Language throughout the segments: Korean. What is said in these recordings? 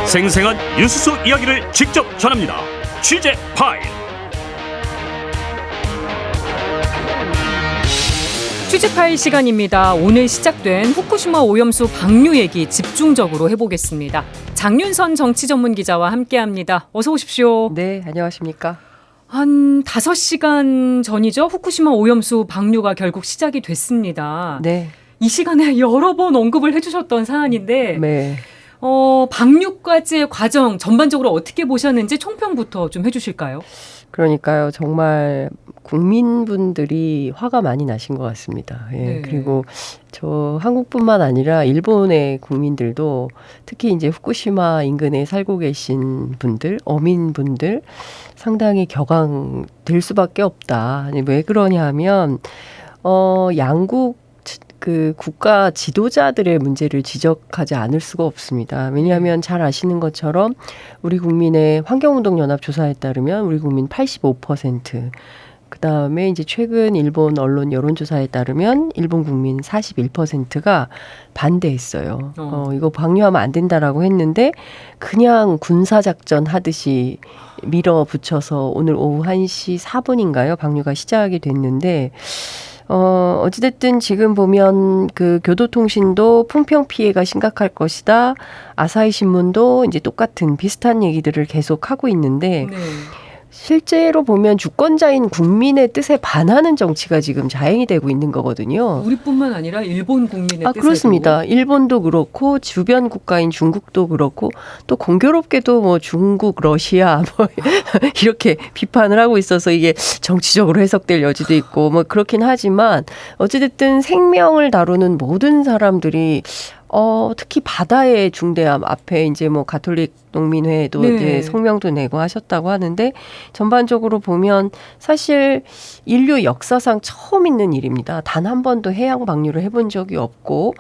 생생한 뉴스 속 이야기를 직접 전합니다. 취재 파일. 취재 파일 시간입니다. 오늘 시작된 후쿠시마 오염수 방류 얘기 집중적으로 해보겠습니다. 장윤선 정치 전문 기자와 함께합니다. 어서 오십시오. 네, 안녕하십니까. 한 5시간 전이죠. 후쿠시마 오염수 방류가 결국 시작이 됐습니다. 네. 이 시간에 여러 번 언급을 해주셨던 사안인데 네. 방류까지의 과정 전반적으로 어떻게 보셨는지 총평부터 좀 해주실까요? 그러니까요. 정말 국민분들이 화가 많이 나신 것 같습니다. 예. 네. 그리고 저 한국뿐만 아니라 일본의 국민들도 특히 이제 후쿠시마 인근에 살고 계신 분들, 어민분들 상당히 격앙될 수밖에 없다. 왜 그러냐 하면 양국 그 국가 지도자들의 문제를 지적하지 않을 수가 없습니다. 왜냐하면 잘 아시는 것처럼 우리 국민의 환경운동연합 조사에 따르면 우리 국민 85%, 그다음에 이제 최근 일본 언론 여론조사에 따르면 일본 국민 41%가 반대했어요. 이거 방류하면 안 된다라고 했는데 그냥 군사작전 하듯이 밀어붙여서 오늘 오후 1시 4분인가요? 방류가 시작이 됐는데 어찌됐든 지금 보면 그 교도통신도 풍평 피해가 심각할 것이다. 아사히 신문도 이제 똑같은 비슷한 얘기들을 계속 하고 있는데 네. 실제로 보면 주권자인 국민의 뜻에 반하는 정치가 지금 자행이 되고 있는 거거든요. 우리뿐만 아니라 일본 국민의 뜻에도. 그렇습니다. 일본도 그렇고 주변 국가인 중국도 그렇고 또 공교롭게도 뭐 중국, 러시아 뭐 이렇게 비판을 하고 있어서 이게 정치적으로 해석될 여지도 있고 뭐 그렇긴 하지만 어찌됐든 생명을 다루는 모든 사람들이 특히 바다의 중대함 앞에 이제 뭐 가톨릭 농민회도 네. 이제 성명도 내고 하셨다고 하는데 전반적으로 보면 사실 인류 역사상 처음 있는 일입니다. 단 한 번도 해양 방류를 해본 적이 없고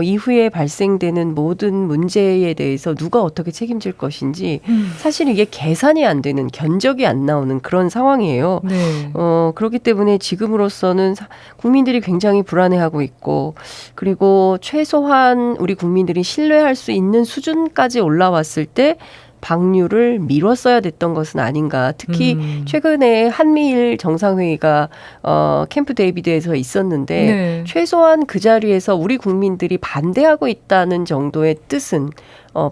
이후에 발생되는 모든 문제에 대해서 누가 어떻게 책임질 것인지 사실 이게 계산이 안 되는 견적이 안 나오는 그런 상황이에요. 네. 그렇기 때문에 지금으로서는 국민들이 굉장히 불안해하고 있고 그리고 최소한 우리 국민들이 신뢰할 수 있는 수준까지 올라왔을 때 방류를 미뤘어야 됐던 것은 아닌가. 특히 최근에 한미일 정상회의가 캠프 데이비드에서 있었는데 네. 최소한 그 자리에서 우리 국민들이 반대하고 있다는 정도의 뜻은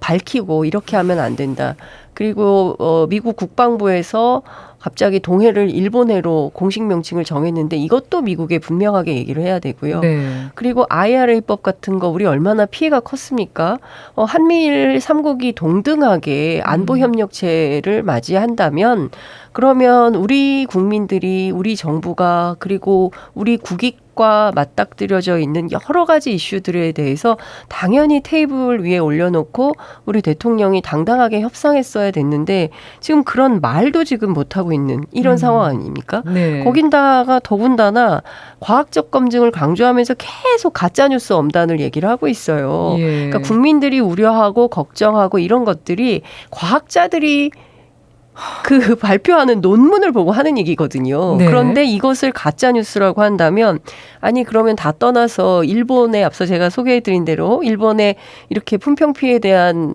밝히고 이렇게 하면 안 된다. 그리고 미국 국방부에서 갑자기 동해를 일본해로 공식 명칭을 정했는데 이것도 미국에 분명하게 얘기를 해야 되고요. 네. 그리고 IRA법 같은 거 우리 얼마나 피해가 컸습니까? 한미일 3국이 동등하게 안보협력체를 맞이한다면 그러면 우리 국민들이 우리 정부가 그리고 우리 국익과 맞닥뜨려져 있는 여러 가지 이슈들에 대해서 당연히 테이블 위에 올려놓고 우리 대통령이 당당하게 협상했어야 됐는데 지금 그런 말도 지금 못하고 있는 이런 상황 아닙니까? 네. 거긴다가 더군다나 과학적 검증을 강조하면서 계속 가짜뉴스 엄단을 얘기를 하고 있어요. 예. 그러니까 국민들이 우려하고 걱정하고 이런 것들이 과학자들이 그 발표하는 논문을 보고 하는 얘기거든요. 네. 그런데 이것을 가짜뉴스라고 한다면 아니 그러면 다 떠나서 일본에 앞서 제가 소개해드린 대로 일본의 이렇게 품평 피해에 대한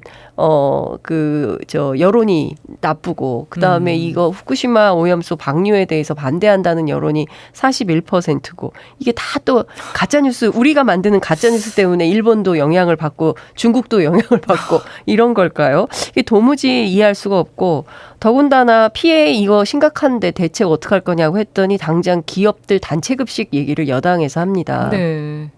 여론이 나쁘고 그다음에 이거 후쿠시마 오염수 방류에 대해서 반대한다는 여론이 41%고 이게 다 또 가짜뉴스 우리가 만드는 가짜뉴스 때문에 일본도 영향을 받고 중국도 영향을 받고 이런 걸까요? 이게 도무지 이해할 수가 없고 더군다나 피해 이거 심각한데 대책 어떻게 할 거냐고 했더니 당장 기업들 단체급식 얘기를 여당에서 합니다. 네.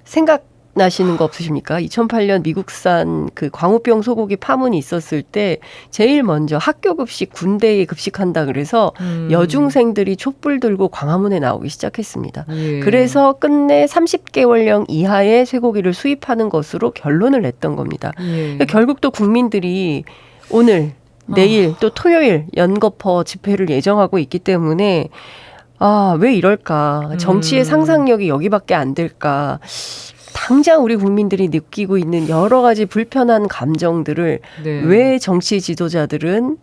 생각나시는 거 없으십니까? 2008년 미국산 그 광우병 소고기 파문이 있었을 때 제일 먼저 학교 급식 군대에 급식한다 그래서 여중생들이 촛불 들고 광화문에 나오기 시작했습니다. 예. 그래서 끝내 30개월령 이하의 쇠고기를 수입하는 것으로 결론을 냈던 겁니다. 예. 결국 또 국민들이 오늘 내일 또 토요일 연거퍼 집회를 예정하고 있기 때문에 왜 이럴까? 정치의 상상력이 여기밖에 안 될까? 당장 우리 국민들이 느끼고 있는 여러 가지 불편한 감정들을 네. 왜 정치 지도자들은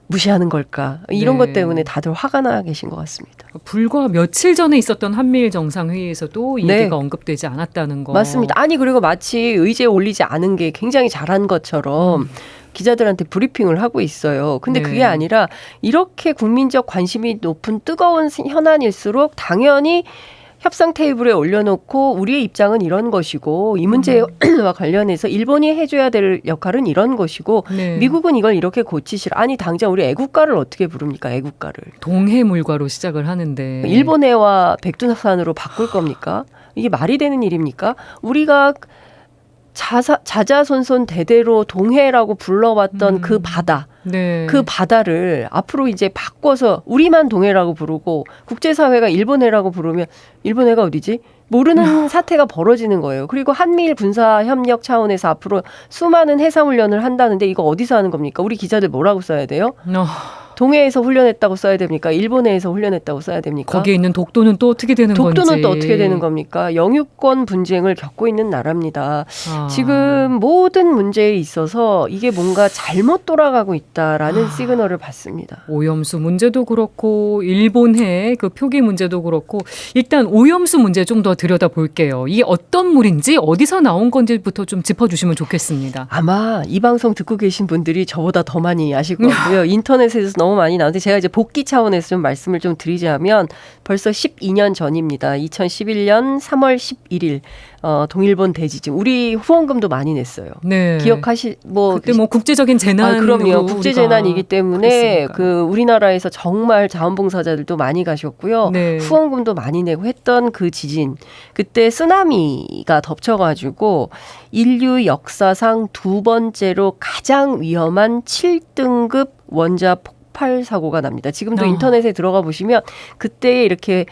무시하는 걸까? 이런 네. 것 때문에 다들 화가 나 계신 것 같습니다. 불과 며칠 전에 있었던 한미일 정상회의에서도 이 네. 얘기가 언급되지 않았다는 거. 맞습니다. 아니 그리고 마치 의제에 올리지 않은 게 굉장히 잘한 것처럼 기자들한테 브리핑을 하고 있어요. 근데 네. 그게 아니라 이렇게 국민적 관심이 높은 뜨거운 현안일수록 당연히 협상 테이블에 올려놓고 우리의 입장은 이런 것이고 이 문제와 관련해서 일본이 해줘야 될 역할은 이런 것이고 네. 미국은 이걸 이렇게 고치시라. 아니 당장 우리 애국가를 어떻게 부릅니까? 애국가를. 동해물과로 시작을 하는데. 일본해와 백두산으로 바꿀 겁니까? 이게 말이 되는 일입니까? 우리가 자자손손 대대로 동해라고 불러왔던 그 바다, 네. 그 바다를 앞으로 이제 바꿔서 우리만 동해라고 부르고 국제사회가 일본해라고 부르면 일본해가 어디지? 모르는 사태가 벌어지는 거예요. 그리고 한미일 군사협력 차원에서 앞으로 수많은 해상훈련을 한다는데 이거 어디서 하는 겁니까? 우리 기자들 뭐라고 써야 돼요? 동해에서 훈련했다고 써야 됩니까? 일본해에서 훈련했다고 써야 됩니까? 거기에 있는 독도는 또 어떻게 되는 건지. 독도는 또 어떻게 되는 겁니까? 영유권 분쟁을 겪고 있는 나라입니다. 아. 지금 모든 문제에 있어서 이게 뭔가 잘못 돌아가고 있다라는 시그널을 받습니다. 오염수 문제도 그렇고 일본해 그 표기 문제도 그렇고 일단 오염수 문제 좀 더 들여다볼게요. 이게 어떤 물인지 어디서 나온 건지부터 좀 짚어주시면 좋겠습니다. 아마 이 방송 듣고 계신 분들이 저보다 더 많이 아실 것 같고요. 인터넷에서 너무 많이 나오는데 제가 이제 복귀 차원에서 좀 말씀을 좀 드리자면 벌써 12년 전입니다. 2011년 3월 11일 동일본 대지진. 우리 후원금도 많이 냈어요. 네. 그때 뭐 국제적인 재난. 그럼요. 국제 재난이기 때문에 그랬으니까. 그 우리나라에서 정말 자원봉사자들도 많이 가셨고요. 네. 후원금도 많이 내고 했던 그 지진. 그때 쓰나미가 덮쳐가지고 인류 역사상 두 번째로 가장 위험한 7등급 원자 폭발 사고가 납니다. 지금도 인터넷에 들어가 보시면 그때 이렇게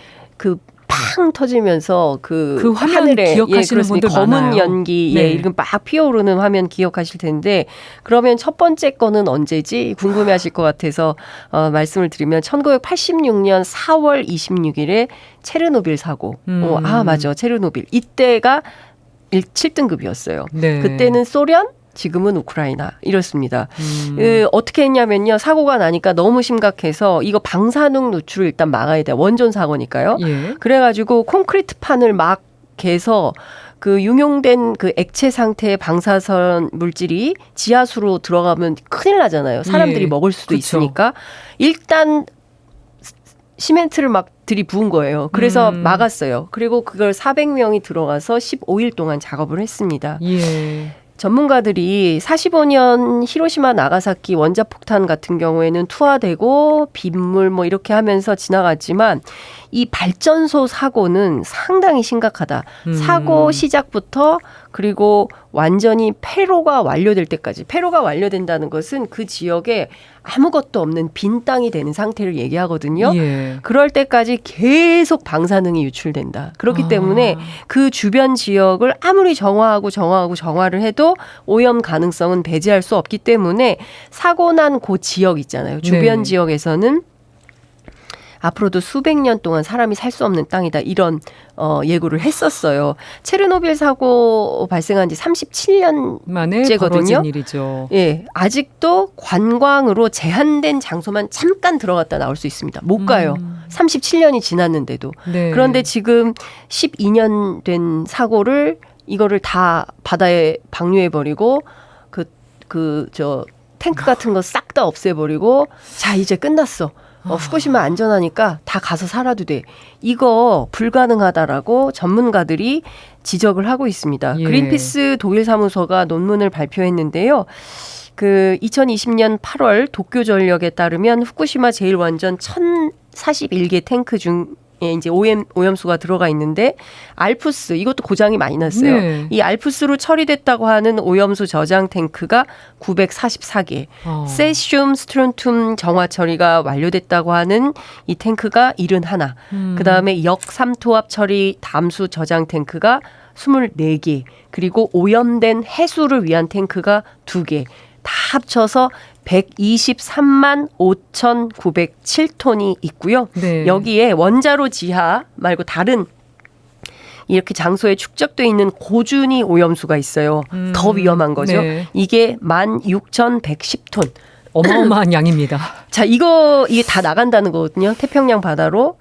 팡 터지면서 그 화면 하늘에 기억하시는 분들 검은 많아요. 연기 네. 이렇게 막 피어오르는 화면 기억하실 텐데 그러면 첫 번째 거는 언제지 궁금해하실 것 같아서 말씀을 드리면 1986년 4월 26일에 체르노빌 사고. 맞아. 체르노빌. 이때가 7등급이었어요. 네. 그때는 소련 지금은 우크라이나 이렇습니다. 어떻게 했냐면요. 사고가 나니까 너무 심각해서 이거 방사능 누출을 일단 막아야 돼요. 원전 사고니까요. 예. 그래가지고 콘크리트 판을 막 개서 그 용용된 그 액체 상태의 방사선 물질이 지하수로 들어가면 큰일 나잖아요. 사람들이 예. 먹을 수도 그쵸. 있으니까 일단 시멘트를 막 들이부은 거예요. 그래서 막았어요. 그리고 그걸 400명이 들어가서 15일 동안 작업을 했습니다. 예. 전문가들이 45년 히로시마 나가사키 원자폭탄 같은 경우에는 투하되고 빗물 뭐 이렇게 하면서 지나갔지만 이 발전소 사고는 상당히 심각하다. 사고 시작부터 그리고 완전히 폐로가 완료될 때까지. 폐로가 완료된다는 것은 그 지역에 아무것도 없는 빈 땅이 되는 상태를 얘기하거든요. 예. 그럴 때까지 계속 방사능이 유출된다. 그렇기 때문에 그 주변 지역을 아무리 정화를 해도 오염 가능성은 배제할 수 없기 때문에 사고 난 그 지역 있잖아요. 주변 네. 지역에서는 앞으로도 수백 년 동안 사람이 살 수 없는 땅이다. 이런 예고를 했었어요. 체르노빌 사고 발생한 지 37년 만에 벌어진 일이죠. 예, 아직도 관광으로 제한된 장소만 잠깐 들어갔다 나올 수 있습니다. 못 가요. 37년이 지났는데도. 네. 그런데 지금 12년 된 사고를 이거를 다 바다에 방류해버리고 탱크 같은 거 싹 다 없애버리고 자 이제 끝났어. 후쿠시마 안전하니까 다 가서 살아도 돼. 이거 불가능하다라고 전문가들이 지적을 하고 있습니다. 예. 그린피스 독일 사무소가 논문을 발표했는데요. 그 2020년 8월 도쿄전력에 따르면 후쿠시마 제1원전 1041개 탱크 중에 이제 오염수가 들어가 있는데 알프스 이것도 고장이 많이 났어요. 네. 이 알프스로 처리됐다고 하는 오염수 저장 탱크가 944개. 세슘 스트론튬 정화 처리가 완료됐다고 하는 이 탱크가 71. 그다음에 역삼투압 처리 담수 저장 탱크가 24개. 그리고 오염된 해수를 위한 탱크가 2개. 다 합쳐서 123만 5,907톤이 있고요. 네. 여기에 원자로 지하 말고 다른 이렇게 장소에 축적돼 있는 고준위 오염수가 있어요. 더 위험한 거죠. 네. 이게 16,110톤. 어마어마한 양입니다. 자, 이게 다 나간다는 거거든요. 태평양 바다로.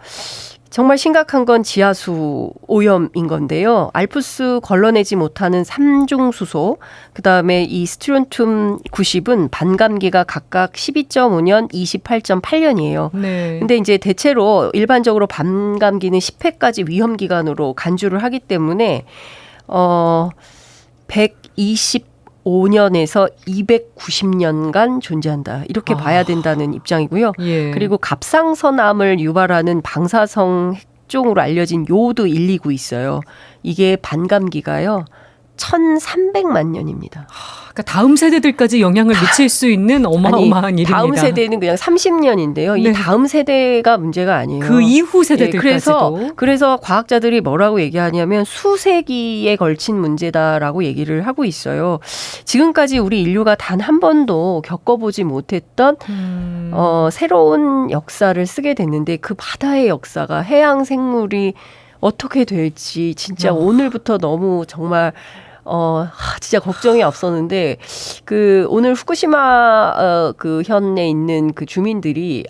정말 심각한 건 지하수 오염인 건데요. 알프스 걸러내지 못하는 삼중수소, 그다음에 이 스트론튬 90은 반감기가 각각 12.5년, 28.8년이에요. 네. 근데 이제 대체로 일반적으로 반감기는 10회까지 위험 기간으로 간주를 하기 때문에 125년에서 290년간 존재한다. 이렇게 봐야 된다는 입장이고요. 예. 그리고 갑상선암을 유발하는 방사성 핵종으로 알려진 요드 129 있어요. 이게 반감기가요. 1300만 년입니다. 그러니까 다음 세대들까지 영향을 미칠 수 있는 어마어마한 일입니다. 다음 세대는 그냥 30년인데요. 이 네. 다음 세대가 문제가 아니에요. 그 이후 세대들까지도. 그래서 과학자들이 뭐라고 얘기하냐면 수세기에 걸친 문제다라고 얘기를 하고 있어요. 지금까지 우리 인류가 단 한 번도 겪어보지 못했던 새로운 역사를 쓰게 됐는데 그 바다의 역사가 해양 생물이 어떻게 될지 진짜 오늘부터 너무 정말 진짜 걱정이 앞섰는데 오늘 후쿠시마 그 현에 있는 그 주민들이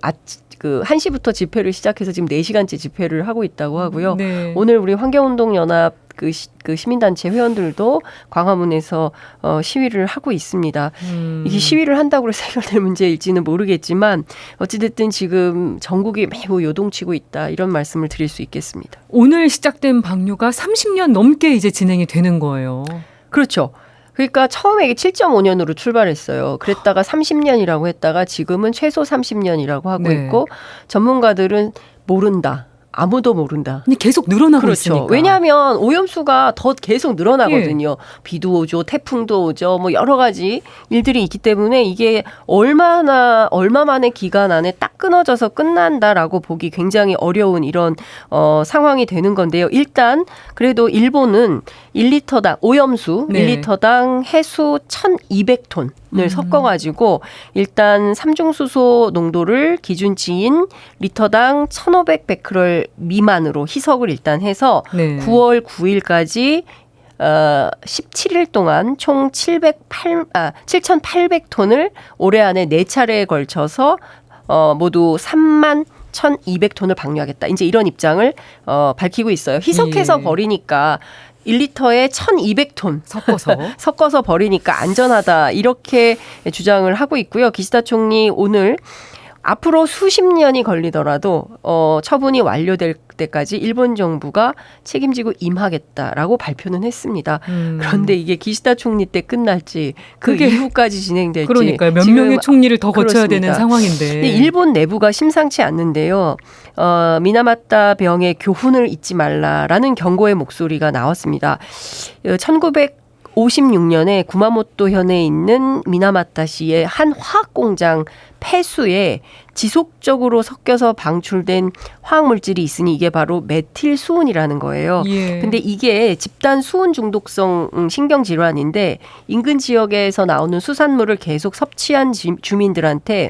그 1시부터 집회를 시작해서 지금 4시간째 집회를 하고 있다고 하고요. 네. 오늘 우리 환경운동연합 그 시민단체 회원들도 광화문에서 시위를 하고 있습니다. 이게 시위를 한다고 해서 해결될 문제일지는 모르겠지만 어찌됐든 지금 전국이 매우 요동치고 있다. 이런 말씀을 드릴 수 있겠습니다. 오늘 시작된 방류가 30년 넘게 이제 진행이 되는 거예요. 그렇죠. 그러니까 처음에 이게 7.5년으로 출발했어요. 그랬다가 30년이라고 했다가 지금은 최소 30년이라고 하고 네. 있고 전문가들은 모른다. 아무도 모른다. 근데 계속 늘어나고 그렇죠. 있으니까. 왜냐하면 오염수가 더 계속 늘어나거든요. 비도 오죠, 태풍도 오죠, 뭐 여러 가지 일들이 있기 때문에 이게 얼마만의 기간 안에 딱 끊어져서 끝난다라고 보기 굉장히 어려운 이런 상황이 되는 건데요. 일단 그래도 일본은 1리터당 오염수 네. 1리터당 해수 1,200톤을 섞어가지고 일단 삼중수소 농도를 기준치인 리터당 1,500베크럴 미만으로 희석을 일단 해서 네. 9월 9일까지 17일 동안 총 7,800톤을 올해 안에 4차례에 걸쳐서 모두 31,200톤을 방류하겠다. 이제 이런 입장을 밝히고 있어요. 희석해서 예. 버리니까 1리터에 1,200톤 섞어서 버리니까 안전하다. 이렇게 주장을 하고 있고요. 기시다 총리 오늘 앞으로 수십 년이 걸리더라도 처분이 완료될 때까지 일본 정부가 책임지고 임하겠다라고 발표는 했습니다. 그런데 이게 기시다 총리 때 끝날지 그 그게 이후까지 진행될지 그러니까요. 몇 명의 총리를 더 거쳐야 그렇습니다. 되는 상황인데. 일본 내부가 심상치 않는데요. 미나마타 병의 교훈을 잊지 말라라는 경고의 목소리가 나왔습니다. 1956년에 구마모토 현에 있는 미나마타시의 한 화학공장 폐수에 지속적으로 섞여서 방출된 화학물질이 있으니 이게 바로 메틸수은이라는 거예요. 예. 근데 이게 집단 수은 중독성 신경질환인데 인근 지역에서 나오는 수산물을 계속 섭취한 주민들한테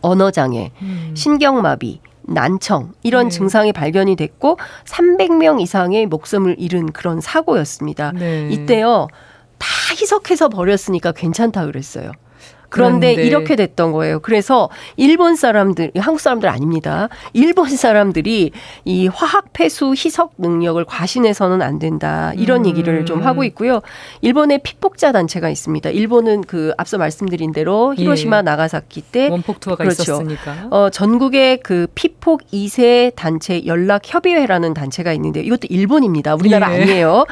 언어장애, 신경마비, 난청 이런 네. 증상이 발견이 됐고 300명 이상의 목숨을 잃은 그런 사고였습니다. 네. 이때요. 다 희석해서 버렸으니까 괜찮다 그랬어요. 그런데 이렇게 됐던 거예요. 그래서 일본 사람들, 한국 사람들 아닙니다. 일본 사람들이 이 화학 폐수 희석 능력을 과신해서는 안 된다. 이런 얘기를 좀 하고 있고요. 일본의 피폭자 단체가 있습니다. 일본은 그 앞서 말씀드린 대로 히로시마, 나가사키 때 원폭 투하가 그렇죠. 있었으니까. 전국에 그 피폭 2세 단체 연락협의회라는 단체가 있는데 이것도 일본입니다. 우리나라 예. 아니에요.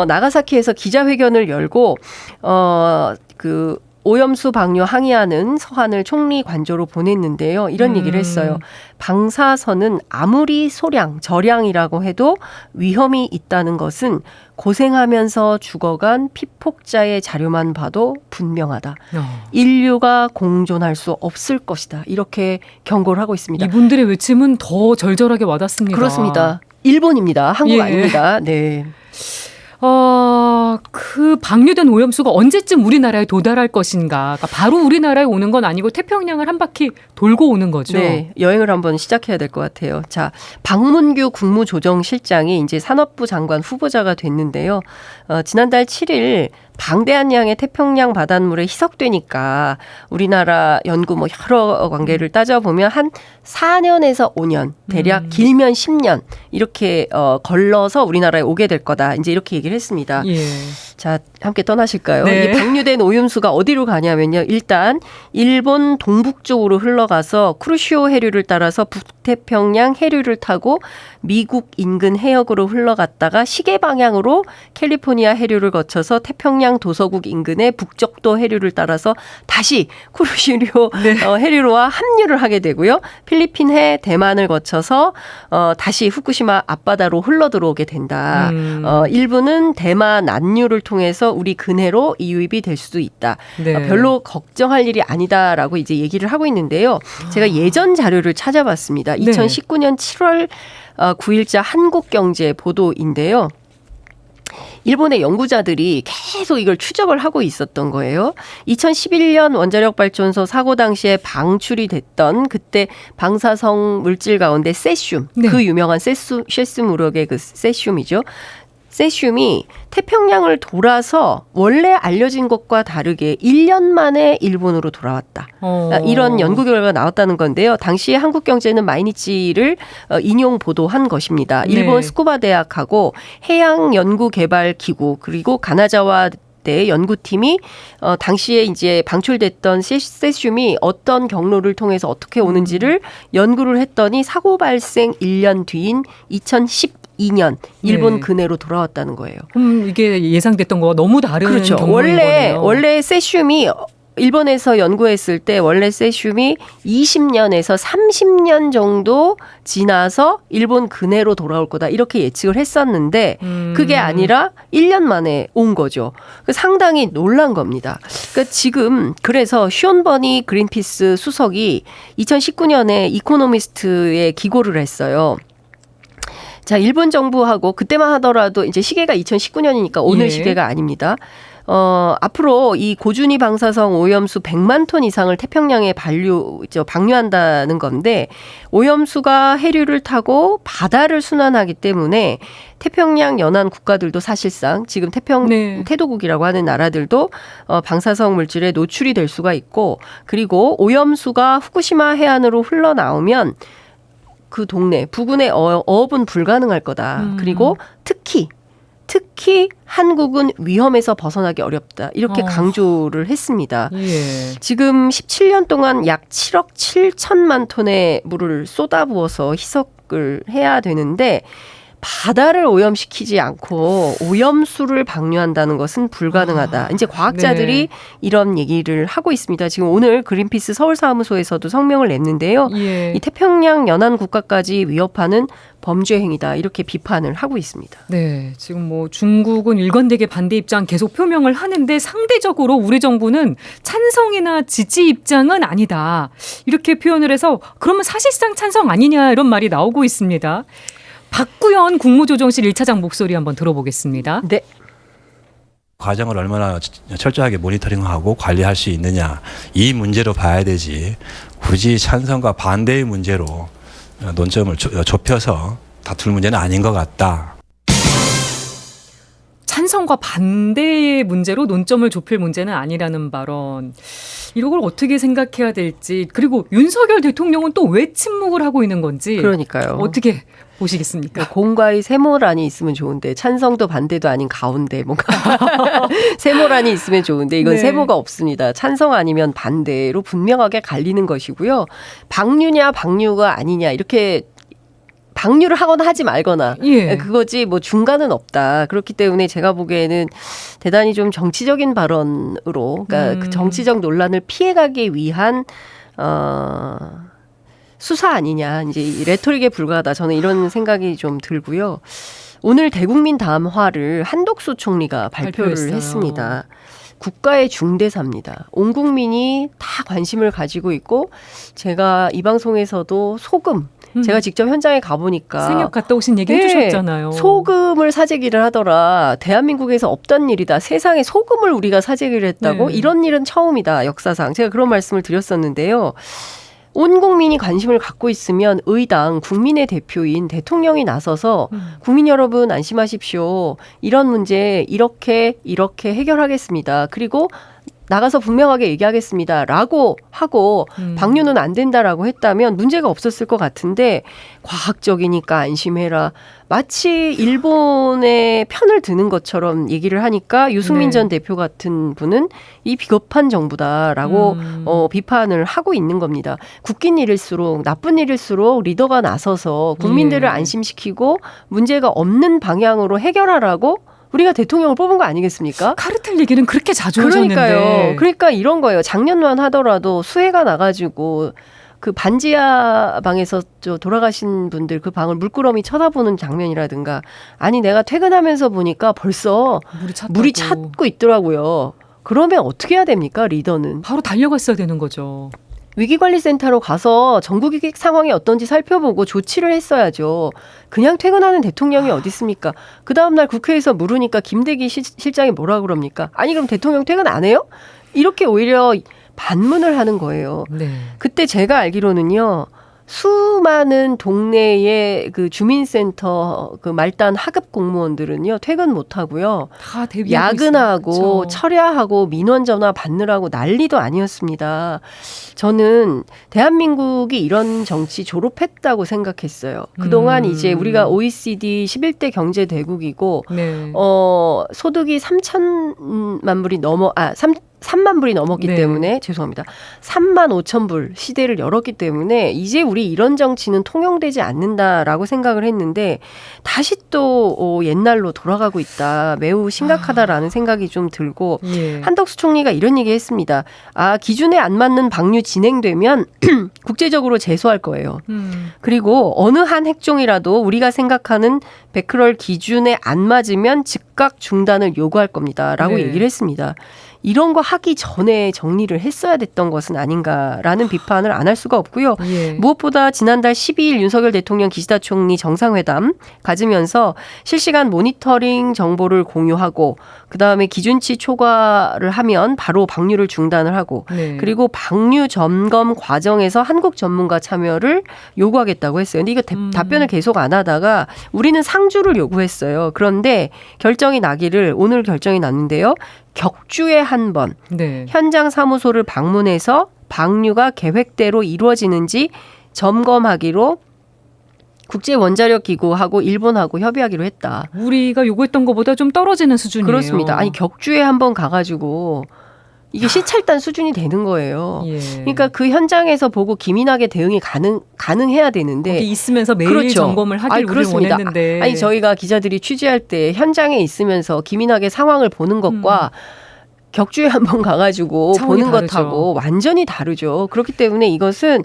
나가사키에서 기자회견을 열고 오염수 방류 항의하는 서한을 총리 관저로 보냈는데요. 이런 얘기를 했어요. 방사선은 아무리 저량이라고 해도 위험이 있다는 것은 고생하면서 죽어간 피폭자의 자료만 봐도 분명하다. 인류가 공존할 수 없을 것이다. 이렇게 경고를 하고 있습니다. 이분들의 외침은 더 절절하게 와닿습니다. 그렇습니다. 일본입니다. 한국 예. 아닙니다. 네. 그 방류된 오염수가 언제쯤 우리나라에 도달할 것인가. 그러니까 바로 우리나라에 오는 건 아니고 태평양을 한 바퀴 돌고 오는 거죠. 네, 여행을 한번 시작해야 될 것 같아요. 자, 박문규 국무조정실장이 이제 산업부 장관 후보자가 됐는데요. 지난달 7일 방대한 양의 태평양 바닷물에 희석되니까 우리나라 연구 뭐 여러 관계를 따져보면 한 4년에서 5년, 대략 길면 10년 이렇게 걸러서 우리나라에 오게 될 거다. 이제 이렇게 얘기를 했습니다. 예. 자, 함께 떠나실까요? 네. 이 방류된 오염수가 어디로 가냐면요. 일단 일본 동북쪽으로 흘러가서 쿠르시오 해류를 따라서 북태평양 해류를 타고 미국 인근 해역으로 흘러갔다가 시계 방향으로 캘리포니아 해류를 거쳐서 태평양 도서국 인근의 북적도 해류를 따라서 다시 쿠르시오 해류와 합류를 하게 되고요. 필리핀 해, 대만을 거쳐서 다시 후쿠시마 앞바다로 흘러 들어오게 된다. 일부는 대만 난류를 통해서 우리 근해로 이유입이 될 수도 있다. 네. 별로 걱정할 일이 아니다라고 이제 얘기를 하고 있는데요. 제가 예전 자료를 찾아봤습니다. 2019년 7월 9일자 한국경제 보도인데요. 일본의 연구자들이 계속 이걸 추적을 하고 있었던 거예요. 2011년 원자력 발전소 사고 당시에 방출이 됐던 그때 방사성 물질 가운데 세슘, 네. 그 유명한 세슘 우럭의 그 세슘이죠. 세슘이 태평양을 돌아서 원래 알려진 것과 다르게 1년 만에 일본으로 돌아왔다. 이런 연구 결과가 나왔다는 건데요. 당시에 한국경제는 마이니치를 인용 보도한 것입니다. 일본 네. 스쿠바 대학하고 해양연구개발기구 그리고 가나자와 대 연구팀이 당시에 이제 방출됐던 세슘이 어떤 경로를 통해서 어떻게 오는지를 연구를 했더니 사고 발생 1년 뒤인 2012년 일본 네. 근해로 돌아왔다는 거예요. 이게 예상됐던 거와 너무 다른 그렇죠. 경로인 거네요. 원래 세슘이 일본에서 연구했을 때 원래 세슘이 20년에서 30년 정도 지나서 일본 근해로 돌아올 거다 이렇게 예측을 했었는데 그게 아니라 1년 만에 온 거죠. 상당히 놀란 겁니다. 그러니까 지금 그래서 슈온버니 그린피스 수석이 2019년에 이코노미스트에 기고를 했어요. 자, 일본 정부하고 그때만 하더라도 이제 시계가 2019년이니까 오늘 예. 시계가 아닙니다. 앞으로 이 고준위 방사성 오염수 100만 톤 이상을 태평양에 방류한다는 건데 오염수가 해류를 타고 바다를 순환하기 때문에 태평양 연안 국가들도 사실상 지금 네. 태도국이라고 하는 나라들도 방사성 물질에 노출이 될 수가 있고 그리고 오염수가 후쿠시마 해안으로 흘러나오면 그 동네 부근의 어업은 불가능할 거다. 그리고 특히 한국은 위험에서 벗어나기 어렵다. 이렇게 강조를 했습니다. 예. 지금 17년 동안 약 7억 7천만 톤의 물을 쏟아부어서 희석을 해야 되는데 바다를 오염시키지 않고 오염수를 방류한다는 것은 불가능하다. 이제 과학자들이 네. 이런 얘기를 하고 있습니다. 지금 오늘 그린피스 서울사무소에서도 성명을 냈는데요. 예. 이 태평양 연안 국가까지 위협하는 범죄 행위다. 이렇게 비판을 하고 있습니다. 네, 지금 뭐 중국은 일관되게 반대 입장 계속 표명을 하는데 상대적으로 우리 정부는 찬성이나 지지 입장은 아니다. 이렇게 표현을 해서 그러면 사실상 찬성 아니냐 이런 말이 나오고 있습니다. 박구현 국무조정실 1차장 목소리 한번 들어보겠습니다. 네. 과정을 얼마나 철저하게 모니터링하고 관리할 수 있느냐 이 문제로 봐야 되지 굳이 찬성과 반대의 문제로 논점을 좁혀서 다툴 문제는 아닌 것 같다. 찬성과 반대의 문제로 논점을 좁힐 문제는 아니라는 발언. 이런 걸 어떻게 생각해야 될지 그리고 윤석열 대통령은 또 왜 침묵을 하고 있는 건지 그러니까요. 어떻게 보시겠습니까? 공과의 세모란이 있으면 좋은데 찬성도 반대도 아닌 가운데 뭔가 세모란이 있으면 좋은데 이건 네. 세모가 없습니다. 찬성 아니면 반대로 분명하게 갈리는 것이고요. 방류냐 방류가 아니냐 이렇게 방류를 하거나 하지 말거나 예. 그거지 뭐 중간은 없다. 그렇기 때문에 제가 보기에는 대단히 좀 정치적인 발언으로 그러니까 그 정치적 논란을 피해가기 위한 수사 아니냐 이제 이 레토릭에 불과하다. 저는 이런 생각이 좀 들고요. 오늘 대국민 담화를 한덕수 총리가 발표를 발표했어요. 했습니다. 국가의 중대사입니다. 온 국민이 다 관심을 가지고 있고 제가 이 방송에서도 소금 제가 직접 현장에 가보니까 생협 갔다 오신 얘기 네, 해주셨잖아요. 소금을 사재기를 하더라. 대한민국에서 없던 일이다. 세상에 소금을 우리가 사재기를 했다고? 네. 이런 일은 처음이다. 역사상. 제가 그런 말씀을 드렸었는데요. 온 국민이 관심을 갖고 있으면 의당 국민의 대표인 대통령이 나서서 국민 여러분 안심하십시오. 이런 문제 이렇게 해결하겠습니다. 그리고 나가서 분명하게 얘기하겠습니다. 라고 하고 방류는 안 된다라고 했다면 문제가 없었을 것 같은데 과학적이니까 안심해라. 마치 일본의 편을 드는 것처럼 얘기를 하니까 유승민 네. 전 대표 같은 분은 이 비겁한 정부다라고 비판을 하고 있는 겁니다. 굳긴 일일수록 나쁜 일일수록 리더가 나서서 국민들을 예. 안심시키고 문제가 없는 방향으로 해결하라고 우리가 대통령을 뽑은 거 아니겠습니까? 카르텔 얘기는 그렇게 자주 그러니까요. 하셨는데. 그러니까 이런 거예요. 작년만 하더라도 수해가 나가지고 그 반지하 방에서 돌아가신 분들 그 방을 물끄러미 쳐다보는 장면이라든가 아니 내가 퇴근하면서 보니까 벌써 물이 찼고 있더라고요. 그러면 어떻게 해야 됩니까? 리더는. 바로 달려갔어야 되는 거죠. 위기관리센터로 가서 전국위기 상황이 어떤지 살펴보고 조치를 했어야죠. 그냥 퇴근하는 대통령이 어디 있습니까? 그 다음날 국회에서 물으니까 김대기 실장이 뭐라 그럽니까? 아니 그럼 대통령 퇴근 안 해요? 이렇게 오히려 반문을 하는 거예요. 네. 그때 제가 알기로는요. 수많은 동네의 그 주민센터 그 말단 하급 공무원들은요. 퇴근 못 하고요. 다 대비하고 야근하고 있어요. 그렇죠. 철야하고 민원 전화 받느라고 난리도 아니었습니다. 저는 대한민국이 이런 정치 졸업했다고 생각했어요. 그동안 이제 우리가 OECD 11대 경제 대국이고 네. 소득이 3천만 불이 3만 불이 넘었기 네. 때문에 죄송합니다. 3만 5천 불 시대를 열었기 때문에 이제 우리 이런 정치는 통용되지 않는다라고 생각을 했는데 다시 또 옛날로 돌아가고 있다. 매우 심각하다라는 생각이 좀 들고 예. 한덕수 총리가 이런 얘기했습니다. 기준에 안 맞는 방류 진행되면 국제적으로 제소할 거예요. 그리고 어느 한 핵종이라도 우리가 생각하는 베크럴 기준에 안 맞으면 즉각 중단을 요구할 겁니다. 라고 네. 얘기를 했습니다. 이런 거 하기 전에 정리를 했어야 됐던 것은 아닌가라는 비판을 안 할 수가 없고요. 예. 무엇보다 지난달 12일 윤석열 대통령 기시다 총리 정상회담 가지면서 실시간 모니터링 정보를 공유하고 그다음에 기준치 초과를 하면 바로 방류를 중단을 하고 네. 그리고 방류 점검 과정에서 한국 전문가 참여를 요구하겠다고 했어요. 근데 이거 답변을 계속 안 하다가 우리는 상주를 요구했어요. 그런데 결정이 나기를 오늘 결정이 났는데요. 격주에 한 번 네. 현장 사무소를 방문해서 방류가 계획대로 이루어지는지 점검하기로 국제원자력기구하고 일본하고 협의하기로 했다. 우리가 요구했던 것보다 좀 떨어지는 수준이에요. 그렇습니다. 아니 격주에 한 번 가가지고 이게 시찰단 수준이 되는 거예요. 예. 그러니까 그 현장에서 보고 기민하게 대응이 가능해야 되는데 거기 있으면서 매일 그렇죠. 점검을 하길 우리는 그렇습니다. 원했는데. 아니 저희가 기자들이 취재할 때 현장에 있으면서 기민하게 상황을 보는 것과 격주에 한 번 가가지고 차원이 보는 다르죠. 것하고 완전히 다르죠. 그렇기 때문에 이것은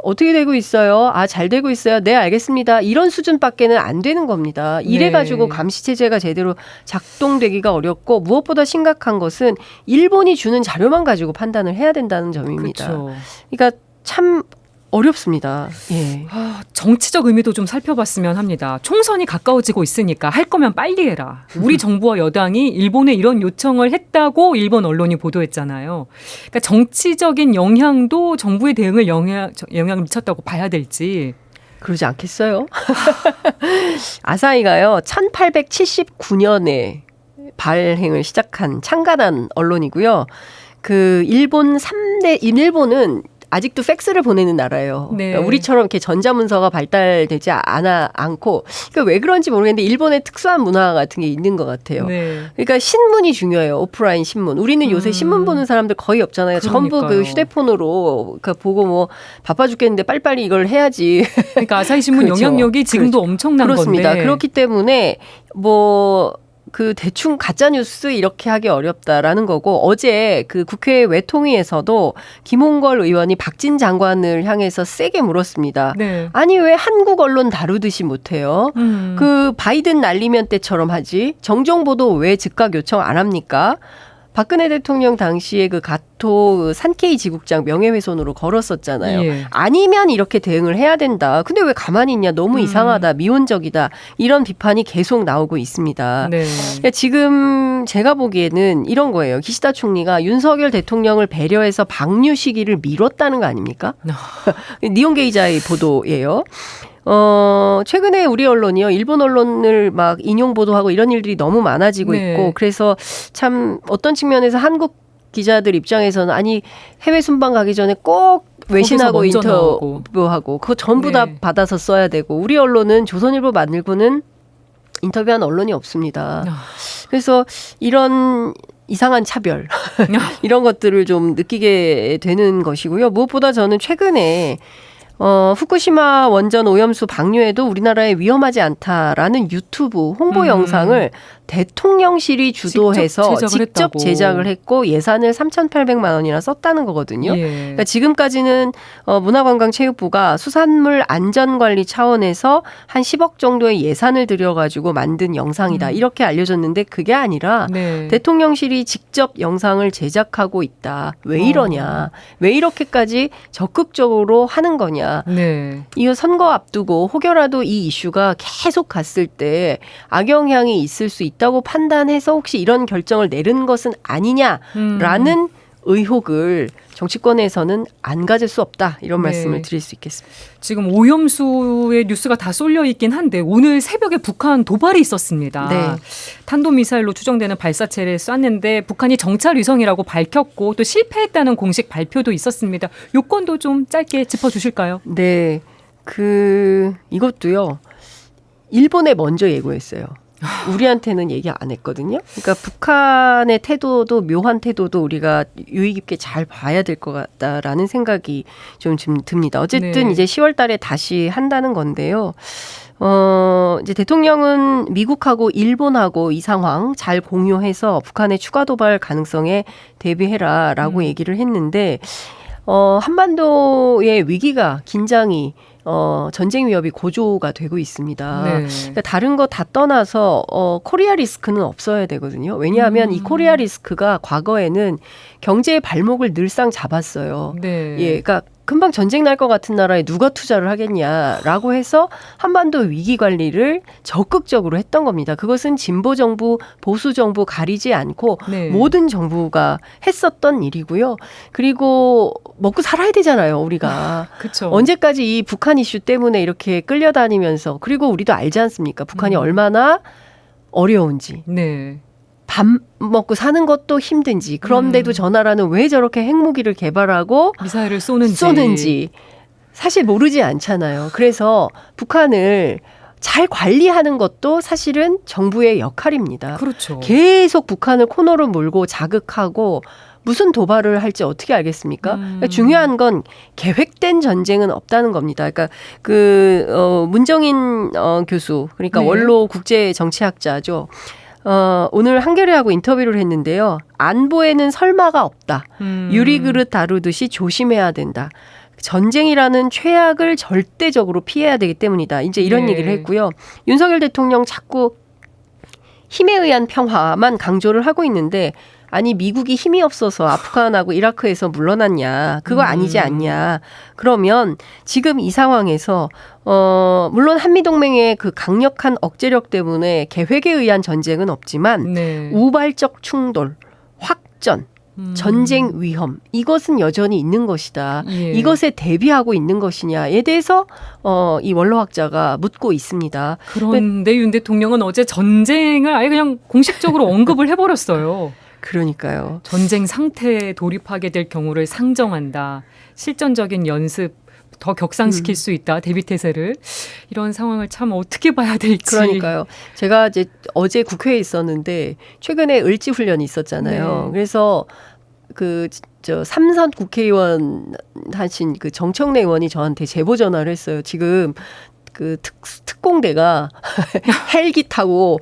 어떻게 되고 있어요? 잘 되고 있어요. 네, 알겠습니다. 이런 수준밖에는 안 되는 겁니다. 이래가지고 감시체제가 제대로 작동되기가 어렵고 무엇보다 심각한 것은 일본이 주는 자료만 가지고 판단을 해야 된다는 점입니다. 그렇죠. 그러니까 참 어렵습니다. 예. 정치적 의미도 좀 살펴봤으면 합니다. 총선이 가까워지고 있으니까 할 거면 빨리 해라. 우리 정부와 여당이 일본에 이런 요청을 했다고 일본 언론이 보도했잖아요. 그러니까 정치적인 영향도 정부의 대응을 영향을 미쳤다고 봐야 될지. 그러지 않겠어요? 아사히가요. 1879년에 발행을 시작한 창간한 언론이고요. 그 일본은 아직도 팩스를 보내는 나라예요. 네. 그러니까 우리처럼 이렇게 전자문서가 발달되지 않고 그러니까 왜 그런지 모르겠는데 일본의 특수한 문화 같은 게 있는 것 같아요. 네. 그러니까 신문이 중요해요. 오프라인 신문. 우리는 요새 신문 보는 사람들 거의 없잖아요. 전부 그러니까요. 그 휴대폰으로 보고 뭐 바빠 죽겠는데 빨리빨리 이걸 해야지. 그러니까 아사히 신문 그렇죠. 영향력이 지금도 엄청난 그렇습니다. 건데. 그렇기 때문에 그 대충 가짜 뉴스 이렇게 하기 어렵다라는 거고 어제 그 국회 외통위에서도 김홍걸 의원이 박진 장관을 향해서 세게 물었습니다. 네. 아니 왜 한국 언론 다루듯이 못해요? 그 바이든 날리면 때처럼 하지 정정보도 왜 즉각 요청 안 합니까? 박근혜 대통령 당시에 그 가토 산케이 지국장 명예훼손으로 걸었었잖아요. 예. 아니면 이렇게 대응을 해야 된다. 근데 왜 가만히 있냐? 너무 이상하다. 미온적이다. 이런 비판이 계속 나오고 있습니다. 네. 그러니까 지금 제가 보기에는 이런 거예요. 기시다 총리가 윤석열 대통령을 배려해서 방류 시기를 미뤘다는 거 아닙니까? 니혼게 기자의 보도예요. 최근에 우리 언론이요. 일본 언론을 막 인용 보도하고 이런 일들이 너무 많아지고 네. 있고 그래서 참 어떤 측면에서 한국 기자들 입장에서는 아니 해외 순방 가기 전에 꼭 외신하고 거기서 먼저 나오고. 인터뷰하고 그거 전부 다 네. 받아서 써야 되고 우리 언론은 조선일보 만들고는 인터뷰한 언론이 없습니다. 그래서 이런 이상한 차별 이런 것들을 좀 느끼게 되는 것이고요. 무엇보다 저는 최근에 후쿠시마 원전 오염수 방류에도 우리나라에 위험하지 않다라는 유튜브 홍보 영상을 대통령실이 주도해서 직접 제작을 했고 예산을 3,800만 원이나 썼다는 거거든요. 예. 그러니까 지금까지는 문화관광체육부가 수산물 안전관리 차원에서 한 10억 정도의 예산을 들여가지고 만든 영상이다. 이렇게 알려졌는데 그게 아니라 네. 대통령실이 직접 영상을 제작하고 있다. 왜 이러냐. 왜 이렇게까지 적극적으로 하는 거냐. 네. 이거 선거 앞두고 혹여라도 이 이슈가 계속 갔을 때 악영향이 있을 수 있다고 판단해서 혹시 이런 결정을 내린 것은 아니냐라는 의혹을 정치권에서는 안 가질 수 없다. 이런 말씀을 드릴 수 있겠습니다. 지금 오염수의 뉴스가 다 쏠려 있긴 한데 오늘 새벽에 북한 도발이 있었습니다. 네. 탄도미사일로 추정되는 발사체를 쐈는데 북한이 정찰 위성이라고 밝혔고 또 실패했다는 공식 발표도 있었습니다. 요건도 좀 짧게 짚어주실까요? 네. 이것도요. 일본에 먼저 예고했어요. 우리한테는 얘기 안 했거든요. 그러니까 북한의 태도도 묘한 태도도 우리가 유의 깊게 잘 봐야 될 것 같다라는 생각이 좀 듭니다. 어쨌든 네. 이제 10월 달에 다시 한다는 건데요. 이제 대통령은 미국하고 일본하고 이 상황 잘 공유해서 북한의 추가 도발 가능성에 대비해라라고 얘기를 했는데 한반도의 위기가 긴장이 전쟁 위협이 고조가 되고 있습니다. 네. 그러니까 다른 거 다 떠나서 코리아 리스크는 없어야 되거든요. 왜냐하면 이 코리아 리스크가 과거에는 경제의 발목을 늘상 잡았어요. 네. 예, 그러니까 금방 전쟁 날 것 같은 나라에 누가 투자를 하겠냐라고 해서 한반도 위기 관리를 적극적으로 했던 겁니다. 그것은 진보 정부, 보수 정부 가리지 않고 네. 모든 정부가 했었던 일이고요. 그리고 먹고 살아야 되잖아요, 우리가. 그렇죠. 언제까지 이 북한 이슈 때문에 이렇게 끌려다니면서 그리고 우리도 알지 않습니까? 북한이 얼마나 어려운지. 네. 밥 먹고 사는 것도 힘든지 그런데도 저 나라는 왜 저렇게 핵무기를 개발하고 미사일을 쏘는지 사실 모르지 않잖아요. 그래서 북한을 잘 관리하는 것도 사실은 정부의 역할입니다. 그렇죠. 계속 북한을 코너로 몰고 자극하고 무슨 도발을 할지 어떻게 알겠습니까? 그러니까 중요한 건 계획된 전쟁은 없다는 겁니다. 그러니까 문정인 교수, 그러니까 네. 원로 국제 정치학자죠. 오늘 한겨레하고 인터뷰를 했는데요. 안보에는 설마가 없다. 유리그릇 다루듯이 조심해야 된다. 전쟁이라는 최악을 절대적으로 피해야 되기 때문이다. 이제 이런 네. 얘기를 했고요. 윤석열 대통령 자꾸 힘에 의한 평화만 강조를 하고 있는데 아니 미국이 힘이 없어서 아프간하고 이라크에서 물러났냐. 그거 아니지 않냐. 그러면 지금 이 상황에서 물론 한미동맹의 그 강력한 억제력 때문에 계획에 의한 전쟁은 없지만 네. 우발적 충돌, 확전, 전쟁 위험 이것은 여전히 있는 것이다. 예. 이것에 대비하고 있는 것이냐에 대해서 이 원로학자가 묻고 있습니다. 그런데 윤 대통령은 어제 전쟁을 아예 그냥 공식적으로 언급을 해버렸어요. 그러니까요. 전쟁 상태에 돌입하게 될 경우를 상정한다. 실전적인 연습 더 격상시킬 수 있다. 대비태세를. 이런 상황을 참 어떻게 봐야 될지. 그러니까요. 제가 이제 어제 국회에 있었는데 최근에 을지훈련이 있었잖아요. 네. 그래서 삼선 국회의원 하신 그 정청래 의원이 저한테 제보 전화를 했어요. 지금 그 특공대가 헬기 타고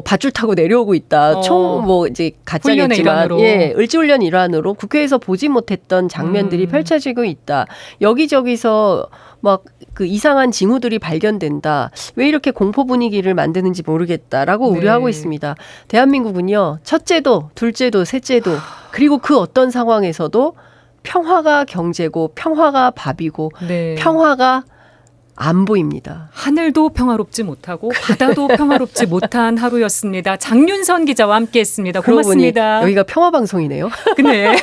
밧줄 타고 내려오고 있다. 총 뭐 이제 가짜겠지만 을지훈련 일환으로 국회에서 보지 못했던 장면들이 펼쳐지고 있다. 여기저기서 막 그 이상한 징후들이 발견된다. 왜 이렇게 공포 분위기를 만드는지 모르겠다라고 네. 우려하고 있습니다. 대한민국은요. 첫째도, 둘째도, 셋째도 그리고 그 어떤 상황에서도 평화가 경제고 평화가 밥이고 네. 평화가 안보입니다. 하늘도 평화롭지 못하고 바다도 평화롭지 못한 하루였습니다. 장윤선 기자와 함께했습니다. 그러고 보니 고맙습니다. 여기가 평화 방송이네요. 네.